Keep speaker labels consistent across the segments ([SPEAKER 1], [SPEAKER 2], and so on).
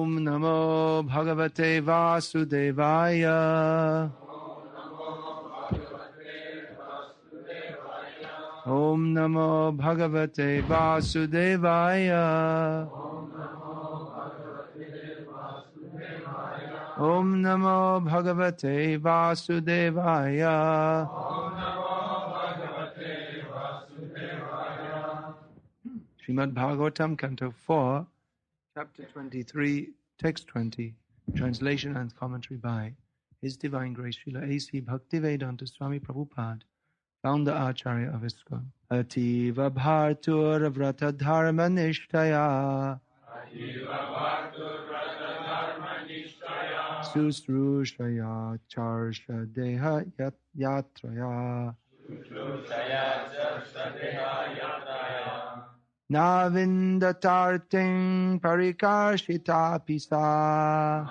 [SPEAKER 1] Om Namo Bhagavate Vasudevaya. Om Namo Bhagavate Vasudevaya. Om Namo Bhagavate Vasudevaya. Srimad Bhagavatam, Canto 4, Chapter 23, Text 20, translation and commentary by His Divine Grace Srila A.C. Bhaktivedanta Swami Prabhupada, founder Acharya of ISKCON. Ativa Bhartur Vrata Dharma Nishtaya Susrushaya Charsha Deha Yatraya Navindatarting Parikashita Pisa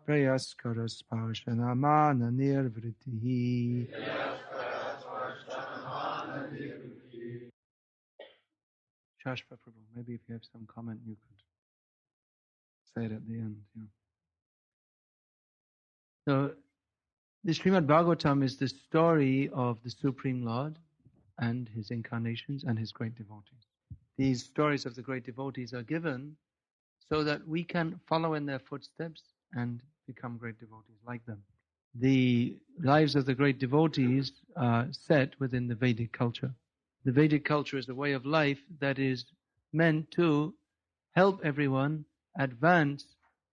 [SPEAKER 1] Prayaskaras Parshanamana Nirvritihi. Shashpa Prabhu, maybe if you have some comment you could say it at the end. Yeah. So, the Srimad Bhagavatam is the story of the Supreme Lord and his incarnations and his great devotees. These stories of the great devotees are given so that we can follow in their footsteps and become great devotees like them. The lives of the great devotees are set within the Vedic culture. The Vedic culture is a way of life that is meant to help everyone advance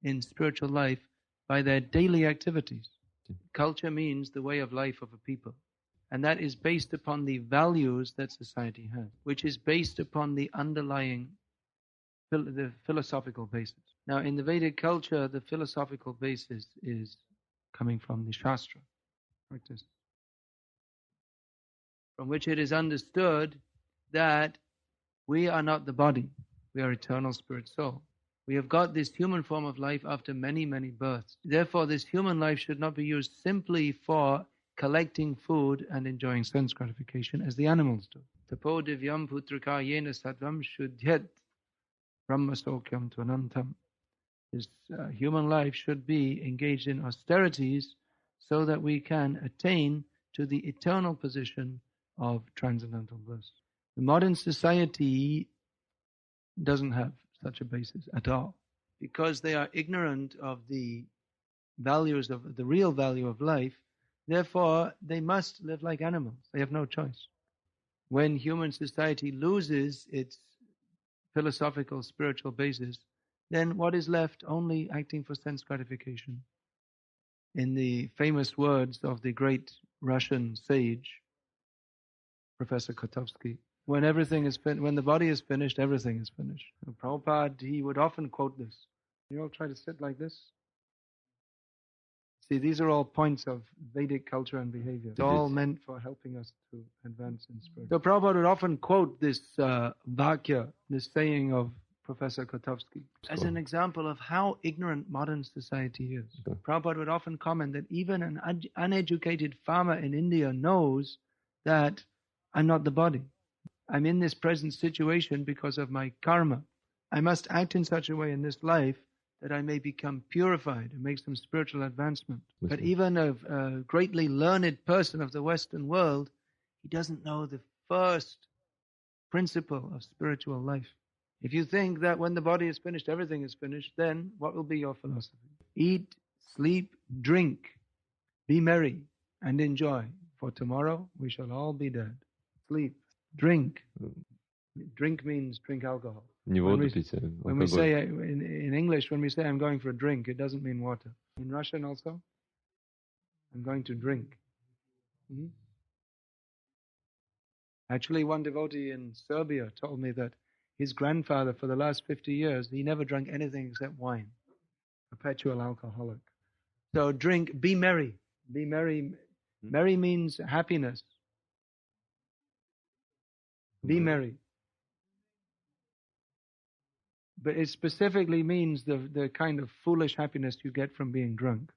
[SPEAKER 1] in spiritual life by their daily activities. Culture means the way of life of a people. And that is based upon the values that society has, which is based upon the underlying the philosophical basis. Now, in the Vedic culture, the philosophical basis is coming from the Shastra, practice, from which it is understood that we are not the body, we are eternal spirit soul. We have got this human form of life after many, many births. Therefore, this human life should not be used simply for collecting food and enjoying sense gratification as the animals do. Tapo divyam putrika yena sattvam shuddhyat brahmasokyam tvanantam. This human life should be engaged in austerities so that we can attain to the eternal position of transcendental bliss. The modern society doesn't have such a basis at all, because they are ignorant of the values of the real value of life. Therefore, they must live like animals. They have no choice. When human society loses its philosophical, spiritual basis, then what is left? Only acting for sense gratification. In the famous words of the great Russian sage, Professor Kotovsky, when the body is finished, everything is finished. So Prabhupada, he would often quote this. You all try to sit like this. See, these are all points of Vedic culture and behavior. It's all meant for helping us to advance in spirit. So Prabhupada would often quote this vakya, this saying of Professor Kotovsky, as an example of how ignorant modern society is. Prabhupada would often comment that even an uneducated farmer in India knows that I'm not the body. I'm in this present situation because of my karma. I must act in such a way in this life that I may become purified and make some spiritual advancement. But even a greatly learned person of the Western world, he doesn't know the first principle of spiritual life. If you think that when the body is finished, everything is finished, then what will be your philosophy? Eat, sleep, drink, be merry, and enjoy. For tomorrow we shall all be dead. Sleep, drink. Drink means drink alcohol. When we say in English, when we say I'm going for a drink, it doesn't mean water. In Russian also, I'm going to drink. Mm-hmm. Actually, one devotee in Serbia told me that his grandfather, for the last 50 years, he never drank anything except wine. Perpetual alcoholic. So drink, be merry. Be merry. Merry means happiness. Be merry. But it specifically means the kind of foolish happiness you get from being drunk.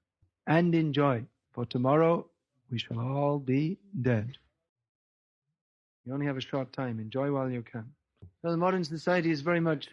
[SPEAKER 1] And enjoy. For tomorrow, we shall all be dead. You only have a short time. Enjoy while you can. So the modern society is very much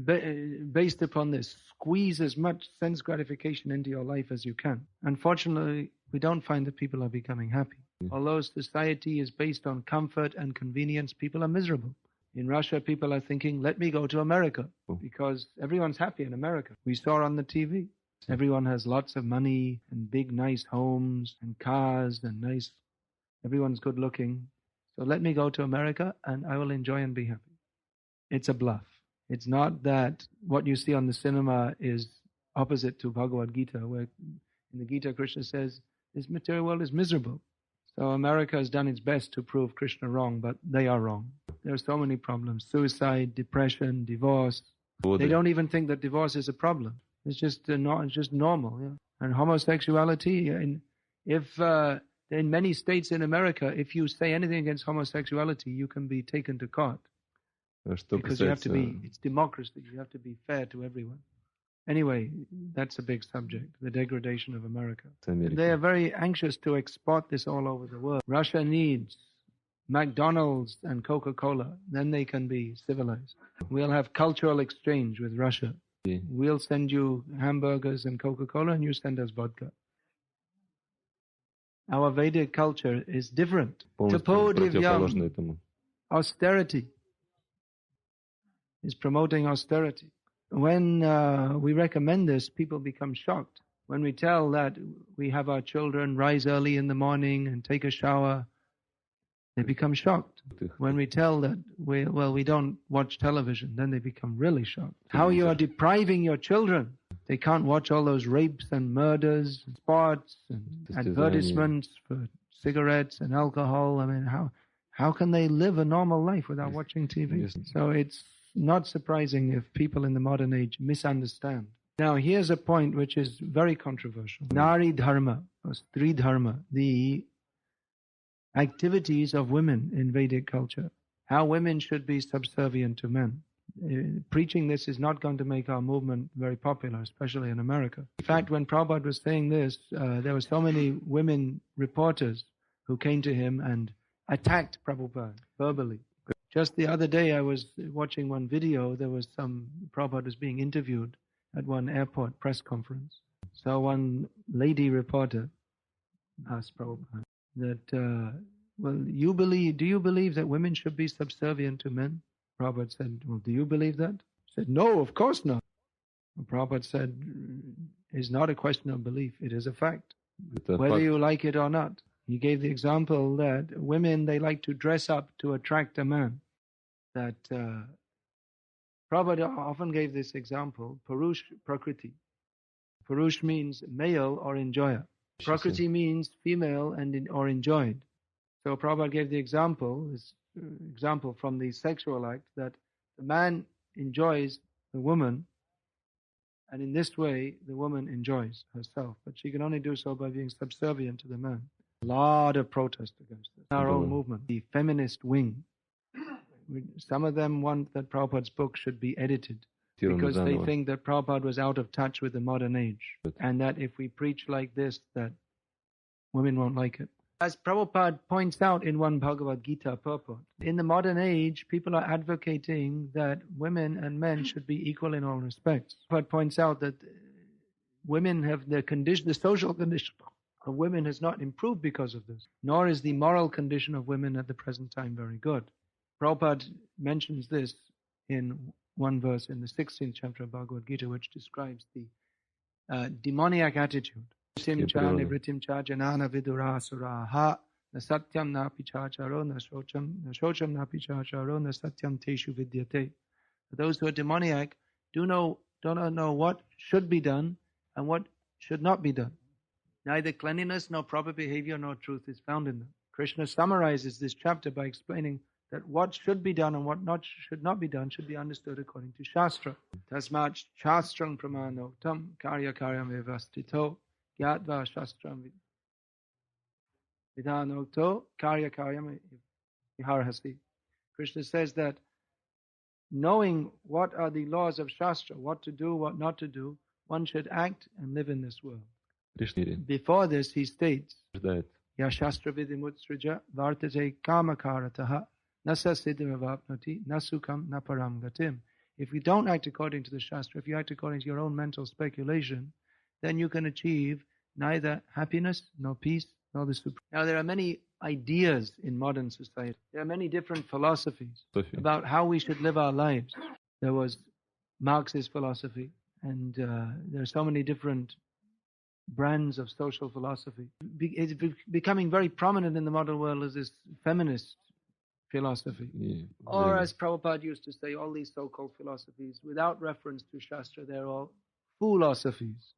[SPEAKER 1] based upon this. Squeeze as much sense gratification into your life as you can. Unfortunately, we don't find that people are becoming happy. Although society is based on comfort and convenience, people are miserable. In Russia, people are thinking, let me go to America, because everyone's happy in America. We saw on the TV. Everyone has lots of money and big, nice homes and cars and nice, everyone's good looking. So let me go to America and I will enjoy and be happy. It's a bluff. It's not that what you see on the cinema is opposite to Bhagavad-gita, where in the Gita Krishna says, this material world is miserable. So America has done its best to prove Krishna wrong, but they are wrong. There are so many problems. Suicide, depression, divorce. They don't even think that divorce is a problem. It's just normal. Yeah. And homosexuality, in many states in America, if you say anything against homosexuality, you can be taken to court. Because you have to be, it's democracy, you have to be fair to everyone. Anyway, that's a big subject, the degradation of America. They are very anxious to export this all over the world. Russia needs McDonald's and Coca-Cola, then they can be civilized. We'll have cultural exchange with Russia. We'll send you hamburgers and Coca-Cola and you send us vodka. Our Vedic culture is different. Tapodivyam, austerity, is promoting austerity. When we recommend this, people become shocked. When we tell that we have our children rise early in the morning and take a shower, they become shocked. When we tell that we don't watch television, then they become really shocked. How you are depriving your children. They can't watch all those rapes and murders, and sports and advertisements for cigarettes and alcohol. I mean, how can they live a normal life without watching TV? So it's not surprising if people in the modern age misunderstand. Now, here's a point which is very controversial. Nari dharma, or Stri dharma, the activities of women in Vedic culture, how women should be subservient to men. Preaching this is not going to make our movement very popular, especially in America. In fact, when Prabhupada was saying this, there were so many women reporters who came to him and attacked Prabhupada verbally. Just the other day I was watching one video, there was Prabhupada was being interviewed at one airport press conference. So one lady reporter asked Prabhupada that, do you believe that women should be subservient to men? Prabhupada said, well, do you believe that? He said, no, of course not. And Prabhupada said, it's not a question of belief, it is a fact. Whether you like it or not. He gave the example that women, they like to dress up to attract a man. That Prabhupada often gave this example, Purush Prakriti. Purush means male or enjoyer. Prakriti means female or enjoyed. So Prabhupada gave the example from the sexual act, that the man enjoys the woman, and in this way the woman enjoys herself. But she can only do so by being subservient to the man. A lot of protest against this. Our own movement, the feminist wing. Some of them want that Prabhupada's book should be edited because they think that Prabhupada was out of touch with the modern age, and that if we preach like this, that women won't like it. As Prabhupada points out in one Bhagavad-gita purport, in the modern age, people are advocating that women and men should be equal in all respects. Prabhupada points out that women have the social condition of women has not improved because of this, nor is the moral condition of women at the present time very good. Prabhupada mentions this in one verse in the 16th chapter of Bhagavad-gita, which describes the demoniac attitude. Vritim cha nivritim cha janana vidura suraha na satyam na pichacharo na shocham na pichacharo na satyam teshu vidyate. Those who are demoniac do not know what should be done and what should not be done. Neither cleanliness nor proper behavior nor truth is found in them. Krishna summarizes this chapter by explaining that what should be done and what should not be done should be understood according to Shastra. Tasmat Shastram Pramanotam Karya Karyam Evastito Gyatva Shastram Vidhanokto Karya Karyam Viharhasi. Krishna says that knowing what are the laws of Shastra, what to do, what not to do, one should act and live in this world. Before this, he states, Ya Shastra Vidimutsrija Vartate Kamakarataha Nasa siddhim avapnoti, nasukam naparam gatim. If you don't act according to the Shastra, if you act according to your own mental speculation, then you can achieve neither happiness, nor peace, nor the supreme. Now, there are many ideas in modern society. There are many different philosophies about how we should live our lives. There was Marxist philosophy, and there are so many different brands of social philosophy. It's becoming very prominent in the modern world as this feminist philosophy. Yeah, or as Prabhupada used to say, all these so-called philosophies, without reference to Shastra, they're all philosophies.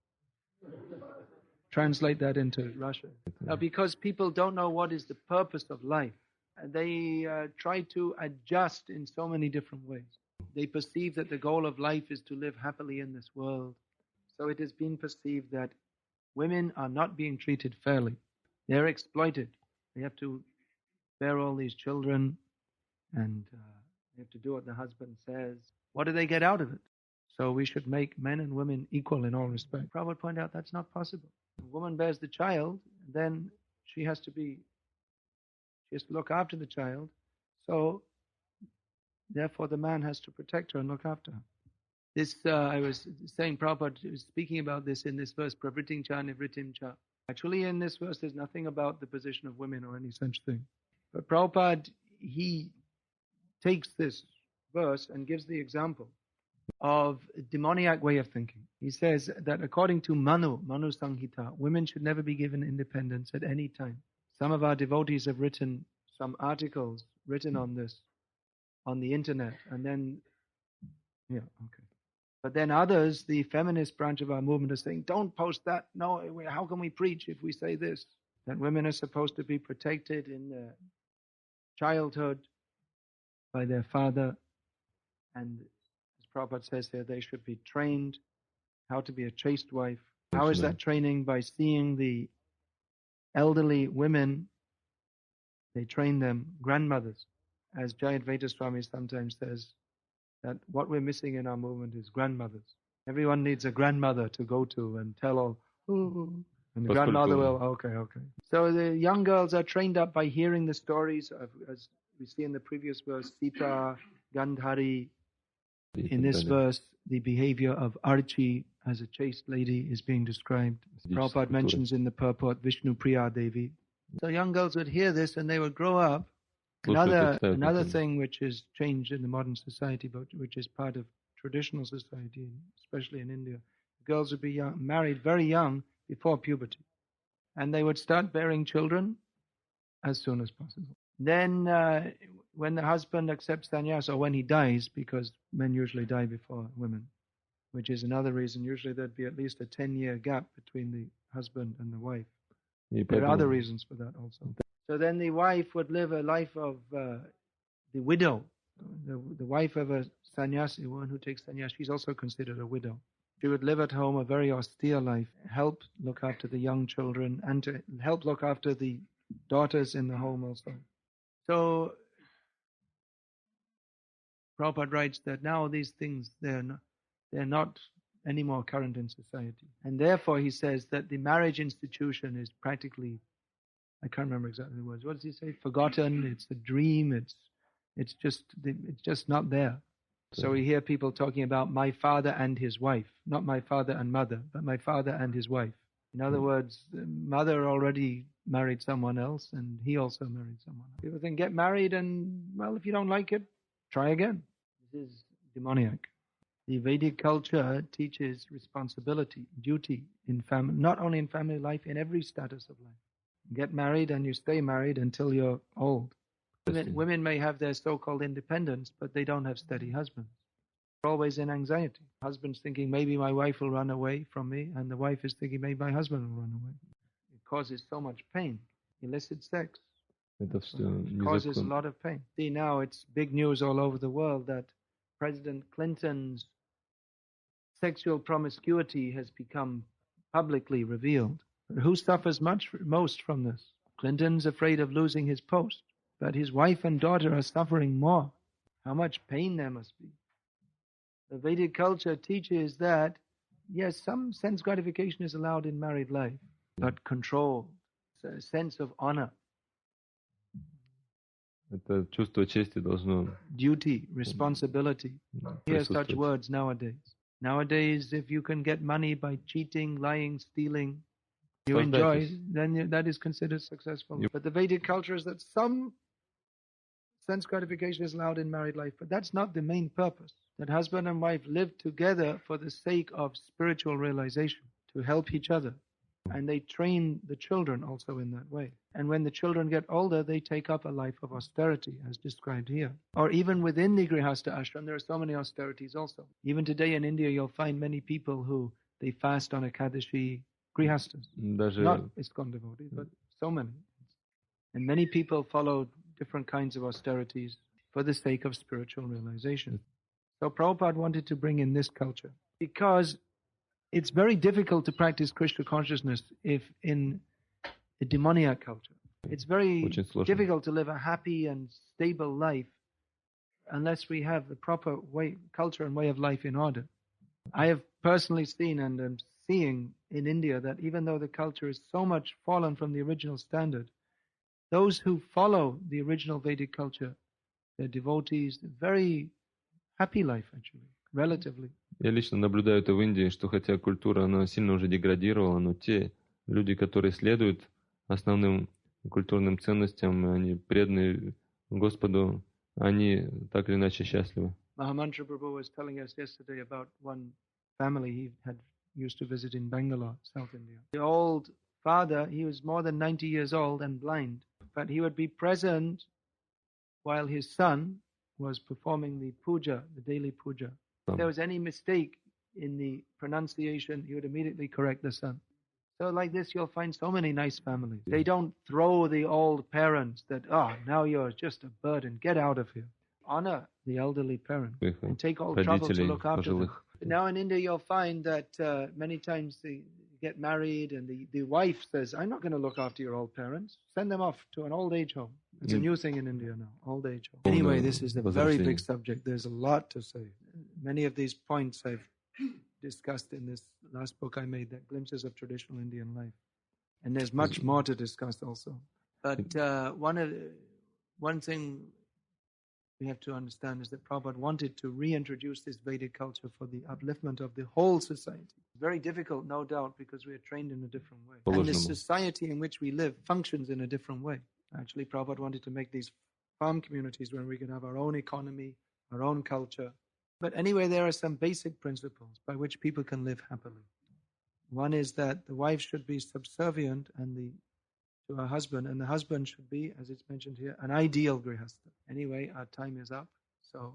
[SPEAKER 1] Translate that into Russian. Now, because people don't know what is the purpose of life, they try to adjust in so many different ways. They perceive that the goal of life is to live happily in this world. So it has been perceived that women are not being treated fairly. They're exploited. They have to bear all these children, and they have to do what the husband says. What do they get out of it? So we should make men and women equal in all respect. Prabhupada would point out that's not possible. A woman bears the child, then she has to look after the child. So therefore the man has to protect her and look after her. This, I was saying, Prabhupada was speaking about this in this verse, pravritim cha nivritim cha. Actually, in this verse, there's nothing about the position of women or any such thing. But Prabhupada, he takes this verse and gives the example of a demoniac way of thinking. He says that according to Manu Sanghita, women should never be given independence at any time. Some of our devotees have written some articles written on this on the internet, and then, But then others, the feminist branch of our movement, are saying, don't post that. No, how can we preach if we say this? That women are supposed to be protected in their childhood by their father, and as Prabhupada says here, they should be trained how to be a chaste wife. How is that training? By seeing the elderly women, they train them grandmothers. As Jayadvaita Swami sometimes says, that what we're missing in our movement is grandmothers. Everyone needs a grandmother to go to and tell all, and the grandmother will, okay. So the young girls are trained up by hearing the stories of, as we see in the previous verse, Sita, Gandhari. In this verse, the behavior of Archi as a chaste lady is being described. Prabhupada mentions in the purport Vishnu Priya Devi. So young girls would hear this and they would grow up. Another thing which has changed in the modern society, but which is part of traditional society, especially in India, girls would be married very young before puberty. And they would start bearing children as soon as possible. Then when the husband accepts sannyas, or when he dies, because men usually die before women, which is another reason, usually there'd be at least a 10-year gap between the husband and the wife. There are other reasons for that also. So then the wife would live a life of the widow. The wife of a sannyasi, one who takes sannyas, she's also considered a widow. She would live at home a very austere life, help look after the young children, and to help look after the daughters in the home also. So Prabhupada writes that now these things, they're not anymore current in society. And therefore he says that the marriage institution is practically, I can't remember exactly the words. What does he say? Forgotten. It's a dream. It's just not there. So we hear people talking about my father and his wife, not my father and mother, but my father and his wife. In other words, the mother already married someone else, and he also married someone else. People think, get married, and well, if you don't like it, try again. This is demoniac. The Vedic culture teaches responsibility, duty in family, not only in family life, in every status of life. Get married and you stay married until you're old. Women may have their so-called independence, but they don't have steady husbands. They're always in anxiety. Husband's thinking maybe my wife will run away from me, and the wife is thinking maybe my husband will run away. It causes so much pain. Illicit sex causes a lot of pain. See, now it's big news all over the world that President Clinton's sexual promiscuity has become publicly revealed. Who suffers most from this? Clinton's afraid of losing his post, but his wife and daughter are suffering more. How much pain there must be. The Vedic culture teaches that, yes, some sense gratification is allowed in married life, but control, a sense of honor.
[SPEAKER 2] Это чувство чести должно
[SPEAKER 1] duty, responsibility. Hear such
[SPEAKER 2] присутствовать.
[SPEAKER 1] words nowadays. Nowadays, if you can get money by cheating, lying, stealing, you enjoy, then that is considered successful. But the Vedic culture is that some sense gratification is allowed in married life, but that's not the main purpose. That husband and wife live together for the sake of spiritual realization, to help each other. And they train the children also in that way. And when the children get older, they take up a life of austerity, as described here. Or even within the Grihastha ashram, there are so many austerities also. Even today in India, you'll find many people who, they fast on Ekadashi, Grihasthas. Not ISKCON devotees, but so many. And many people follow different kinds of austerities for the sake of spiritual realization. So Prabhupada wanted to bring in this culture because it's very difficult to practice Krishna consciousness if in a demoniac culture. It's very difficult to live a happy and stable life unless we have the proper way, culture and way of life in order. I have personally seen and am seeing in India that even though the culture is so much fallen from the original standard, those who follow the original Vedic culture, they're devotees, very happy life actually, relatively.
[SPEAKER 2] Я лично наблюдаю это в Индии, что хотя культура, она сильно уже деградировала, но те люди, которые следуют основным культурным ценностям, они преданы Господу, они так или иначе счастливы.
[SPEAKER 1] Mahamantra Prabhu was telling us yesterday about one family he had used to visit in Bangalore, South India. The old father, he was more than 90 years old and blind, but he would be present while his son was performing the puja, the daily puja. If there was any mistake in the pronunciation, he would immediately correct the son. So like this, you'll find so many nice families. They don't throw the old parents that, now you're just a burden, get out of here. Honor the elderly parents and take all trouble to look after them. But now in India, you'll find that many times they get married and the wife says, I'm not going to look after your old parents. Send them off to an old age home. It's a new thing in India now, old age home. Anyway, this is a very big subject. There's a lot to say. Many of these points I've discussed in this last book I made, that Glimpses of Traditional Indian Life. And there's much more to discuss also. But one thing we have to understand is that Prabhupada wanted to reintroduce this Vedic culture for the upliftment of the whole society. Very difficult, no doubt, because we are trained in a different way. And the society in which we live functions in a different way. Actually, Prabhupada wanted to make these farm communities where we can have our own economy, our own culture. But anyway, there are some basic principles by which people can live happily. One is that the wife should be subservient to her husband, and the husband should be, as it's mentioned here, an ideal grihastha. Anyway, our time is up, so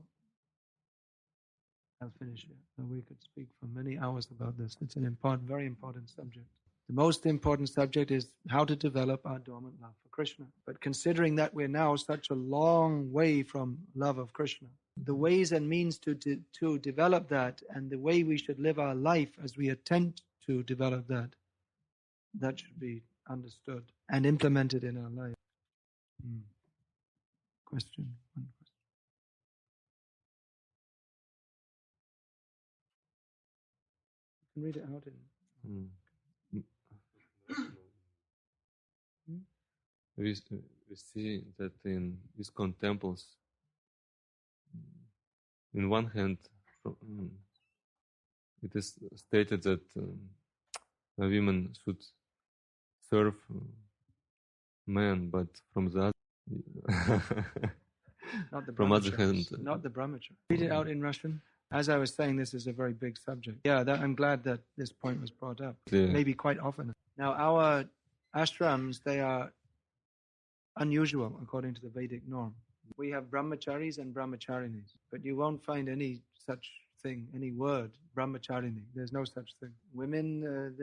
[SPEAKER 1] I'll finish here. So we could speak for many hours about this. It's an important, very important subject. The most important subject is how to develop our dormant love for Krishna. But considering that we're now such a long way from love of Krishna, the ways and means to develop that and the way we should live our life as we attempt to develop that should be understood and implemented in our life. Question. One question. You can read it out in.
[SPEAKER 2] We see that in ISKCON temples, in one hand, it is stated that women should serve men, but from the other,
[SPEAKER 1] not the
[SPEAKER 2] from other hand,
[SPEAKER 1] not the brahmachari. Read it out in Russian. As I was saying, this is a very big subject. Yeah, I'm glad that this point was brought up. Maybe quite often. Now, our ashrams, they are unusual according to the Vedic norm. We have brahmacharis and brahmacharinis, but you won't find any such thing, any word, brahmacharini. There's no such thing. Women,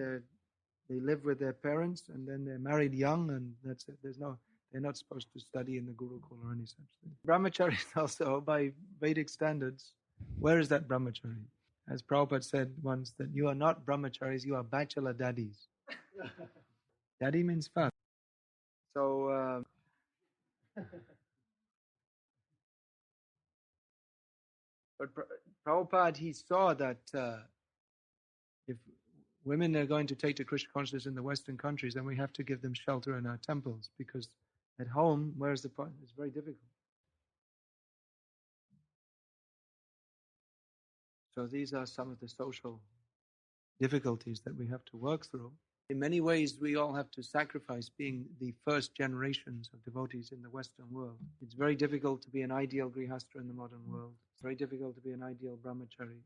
[SPEAKER 1] they live with their parents and then they're married young and that's it. They're not supposed to study in the Gurukul or any such thing. Brahmacharis also, by Vedic standards, where is that brahmachari? As Prabhupada said once, that you are not brahmacharis, you are bachelor daddies. Daddy means father. So, but Prabhupada, he saw that if women are going to take to Krishna consciousness in the Western countries, then we have to give them shelter in our temples, because at home, where's the point? It's very difficult. So these are some of the social difficulties that we have to work through. In many ways, we all have to sacrifice being the first generations of devotees in the Western world. It's very difficult to be an ideal grihastha in the modern world. It's very difficult to be an ideal brahmachari.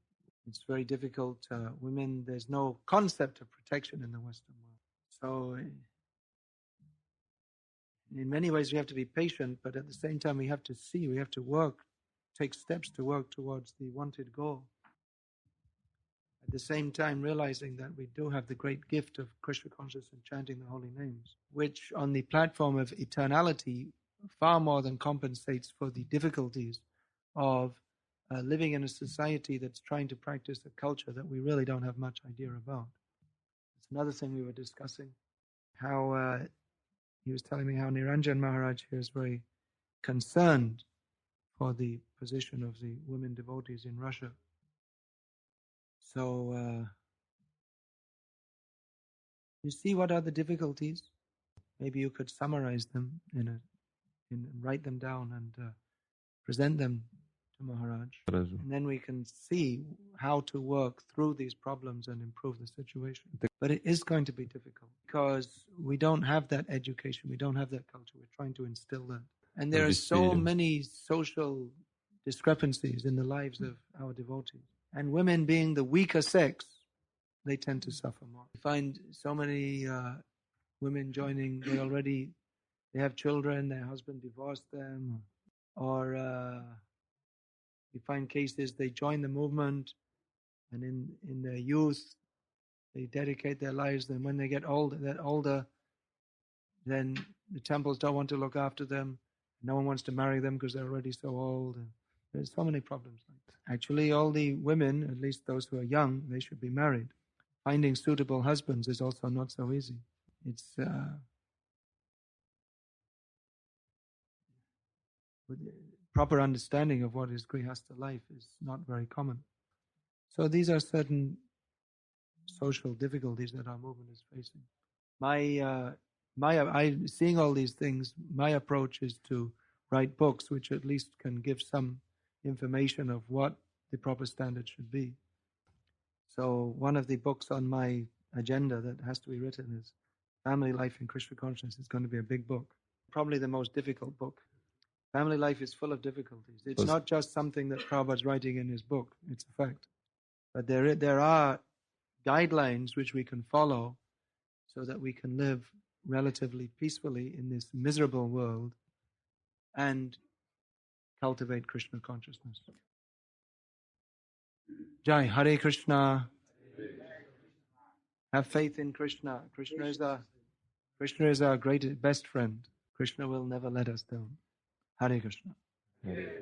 [SPEAKER 1] It's very difficult. Women, there's no concept of protection in the Western world. So in many ways, we have to be patient, but at the same time, we have to work, take steps to work towards the wanted goal. At the same time, realizing that we do have the great gift of Krishna consciousness and chanting the holy names, which on the platform of eternality far more than compensates for the difficulties of living in a society that's trying to practice a culture that we really don't have much idea about. It's another thing we were discussing, how he was telling me how Niranjan Maharaj here is very concerned for the position of the women devotees in Russia. So, you see what are the difficulties? Maybe you could summarize them and write them down and present them to Maharaj. And then we can see how to work through these problems and improve the situation. But it is going to be difficult because we don't have that education, we don't have that culture. We're trying to instill that. And there are so many social discrepancies in the lives of our devotees. And women being the weaker sex, they tend to suffer more. We find so many women joining, they have children, their husband divorced them, or we find cases they join the movement, and in their youth, they dedicate their lives, then when they get older, then the temples don't want to look after them, no one wants to marry them because they're already so old. There's so many problems like that. Actually, all the women, at least those who are young, they should be married. Finding suitable husbands is also not so easy. It's with proper understanding of what is grihastha life is not very common. So these are certain social difficulties that our movement is facing. Seeing all these things, my approach is to write books which at least can give some information of what the proper standard should be. So one of the books on my agenda that has to be written is Family Life in Krishna Consciousness. It's going to be a big book, probably the most difficult book. Family life is full of difficulties. It's not just something that Prabhupada's writing in his book, it's a fact. But there are guidelines which we can follow so that we can live relatively peacefully in this miserable world and cultivate Krishna consciousness. Jai, Hare Krishna. Have faith in Krishna. Krishna is our greatest, best friend. Krishna will never let us down. Hare Krishna. Hare.